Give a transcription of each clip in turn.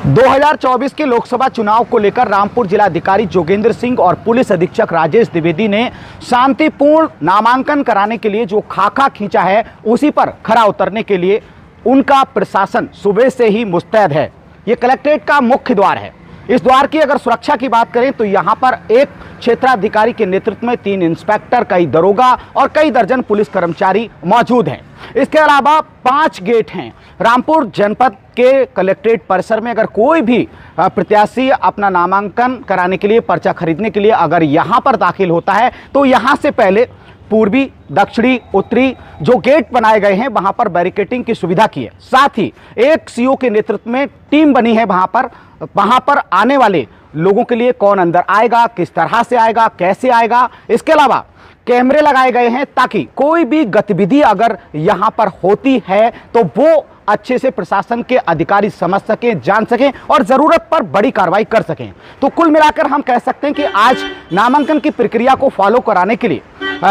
2024 के लोकसभा चुनाव को लेकर रामपुर जिलाधिकारी जोगेंद्र सिंह और पुलिस अधीक्षक राजेश द्विवेदी ने शांतिपूर्ण नामांकन कराने के लिए जो खाका खींचा है उसी पर खरा उतरने के लिए उनका प्रशासन सुबह से ही मुस्तैद है। ये कलेक्ट्रेट का मुख्य द्वार है। इस द्वार की अगर सुरक्षा की बात करें तो यहाँ पर एक क्षेत्राधिकारी के नेतृत्व में 3 इंस्पेक्टर, कई दरोगा और कई दर्जन पुलिस कर्मचारी मौजूद हैं। इसके अलावा 5 गेट हैं। रामपुर जनपद के कलेक्ट्रेट परिसर में अगर कोई भी प्रत्याशी अपना नामांकन कराने के लिए, पर्चा खरीदने के लिए अगर यहाँ पर दाखिल होता है तो यहाँ से पहले पूर्वी, दक्षिणी, उत्तरी जो गेट बनाए गए हैं वहां पर बैरिकेटिंग की सुविधा की है। साथ ही एक सीओ के नेतृत्व में टीम बनी है। वहां पर आने वाले लोगों के लिए कौन अंदर आएगा, किस तरह से आएगा, कैसे आएगा, इसके अलावा कैमरे लगाए गए हैं ताकि कोई भी गतिविधि अगर यहां पर होती है तो वो अच्छे से प्रशासन के अधिकारी समझ सकें, जान सकें और जरूरत पर बड़ी कार्रवाई कर सकें। तो कुल मिलाकर हम कह सकते हैं कि आज नामांकन की प्रक्रिया को फॉलो कराने के लिए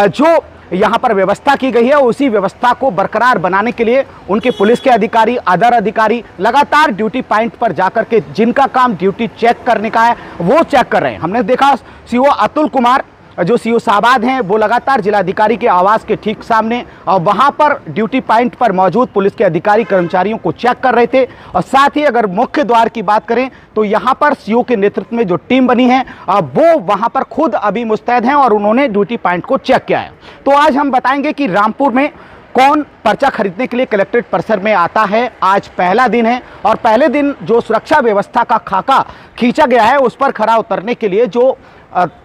जो यहाँ पर व्यवस्था की गई है उसी व्यवस्था को बरकरार बनाने के लिए उनके पुलिस के अधिकारी, अदर अधिकारी लगातार ड्यूटी पॉइंट पर जाकर के जिनका काम ड्यूटी चेक करने का है वो चेक कर रहे हैं। हमने देखा सीओ अतुल कुमार जो सीओ साबाद हैं वो लगातार जिलाधिकारी के आवास के ठीक सामने और वहां पर ड्यूटी पॉइंट पर मौजूद पुलिस के अधिकारी कर्मचारियों को चेक कर रहे थे। और साथ ही अगर मुख्य द्वार की बात करें तो यहां पर सीओ के नेतृत्व में जो टीम बनी है वो वहां पर खुद अभी मुस्तैद हैं और उन्होंने ड्यूटी पॉइंट को चेक किया है। तो आज हम बताएंगे कि रामपुर में कौन पर्चा खरीदने के लिए कलेक्ट्रेट परिसर में आता है। आज पहला दिन है और पहले दिन जो सुरक्षा व्यवस्था का खाका खींचा गया है उस पर खरा उतरने के लिए जो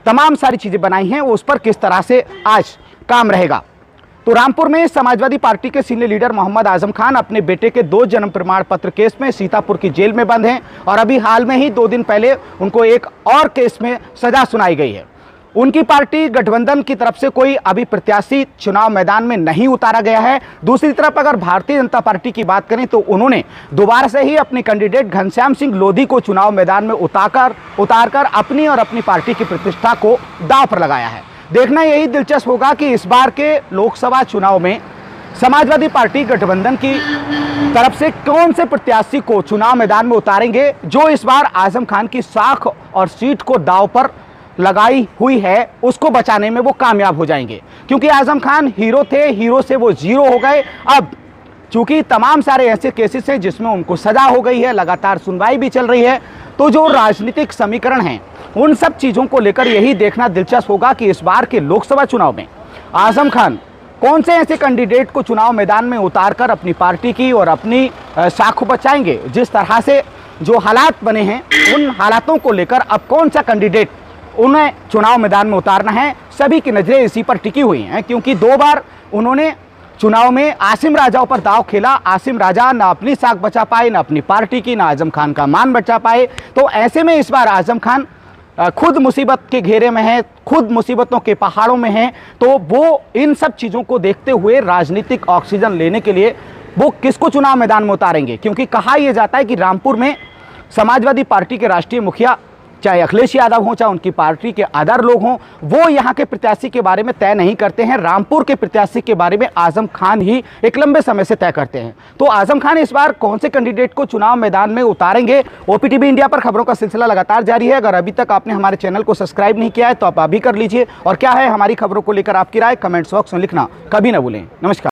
तमाम सारी चीजें बनाई हैं उस पर किस तरह से आज काम रहेगा। तो रामपुर में समाजवादी पार्टी के सीनियर लीडर मोहम्मद आजम खान अपने बेटे के 2 जन्म प्रमाण पत्र केस में सीतापुर की जेल में बंद हैं और अभी हाल में ही 2 दिन पहले उनको एक और केस में सजा सुनाई गई है। उनकी पार्टी गठबंधन की तरफ से कोई अभी प्रत्याशी चुनाव मैदान में नहीं उतारा गया है। दूसरी तरफ अगर भारतीय जनता पार्टी की बात करें तो उन्होंने दोबारा से ही अपने कैंडिडेट घनश्याम सिंह लोधी को चुनाव मैदान में उतारकर अपनी और अपनी पार्टी की प्रतिष्ठा को दांव पर लगाया है। देखना यही दिलचस्प होगा कि इस बार के लोकसभा चुनाव में समाजवादी पार्टी गठबंधन की तरफ से कौन से प्रत्याशी को चुनाव मैदान में उतारेंगे जो इस बार आजम खान की साख और सीट को दांव पर लगाई हुई है उसको बचाने में वो कामयाब हो जाएंगे। क्योंकि आजम खान हीरो थे, हीरो से वो जीरो हो गए। अब चूंकि तमाम सारे ऐसे केसेस हैं जिसमें उनको सजा हो गई है, लगातार सुनवाई भी चल रही है, तो जो राजनीतिक समीकरण हैं उन सब चीज़ों को लेकर यही देखना दिलचस्प होगा कि इस बार के लोकसभा चुनाव में आजम खान कौन से ऐसे कैंडिडेट को चुनाव मैदान में उतारकर अपनी पार्टी की और अपनी साख बचाएंगे। जिस तरह से जो हालात बने हैं उन हालातों को लेकर अब कौन सा कैंडिडेट उन्हें चुनाव मैदान में उतारना है, सभी की नजरें इसी पर टिकी हुई हैं। क्योंकि 2 बार उन्होंने चुनाव में आसिम राजाओं पर दांव खेला। आसिम राजा ना अपनी साख बचा पाए, ना अपनी पार्टी की, ना आजम खान का मान बचा पाए। तो ऐसे में इस बार आजम खान खुद मुसीबत के घेरे में है, खुद मुसीबतों के पहाड़ों में है। तो वो इन सब चीज़ों को देखते हुए राजनीतिक ऑक्सीजन लेने के लिए वो किसको चुनाव मैदान में उतारेंगे। क्योंकि कहा यह जाता है कि रामपुर में समाजवादी पार्टी के राष्ट्रीय मुखिया चाहे अखिलेश यादव हों, चाहे उनकी पार्टी के अदर लोग हों, वो यहाँ के प्रत्याशी के बारे में तय नहीं करते हैं। रामपुर के प्रत्याशी के बारे में आजम खान ही एक लंबे समय से तय करते हैं। तो आजम खान इस बार कौन से कैंडिडेट को चुनाव मैदान में उतारेंगे। OPTV इंडिया पर खबरों का सिलसिला लगातार जारी है। अगर अभी तक आपने हमारे चैनल को सब्सक्राइब नहीं किया है तो आप अभी कर लीजिए। और क्या है हमारी खबरों को लेकर आपकी राय कमेंट्स बॉक्स में लिखना कभी ना भूलें। नमस्कार।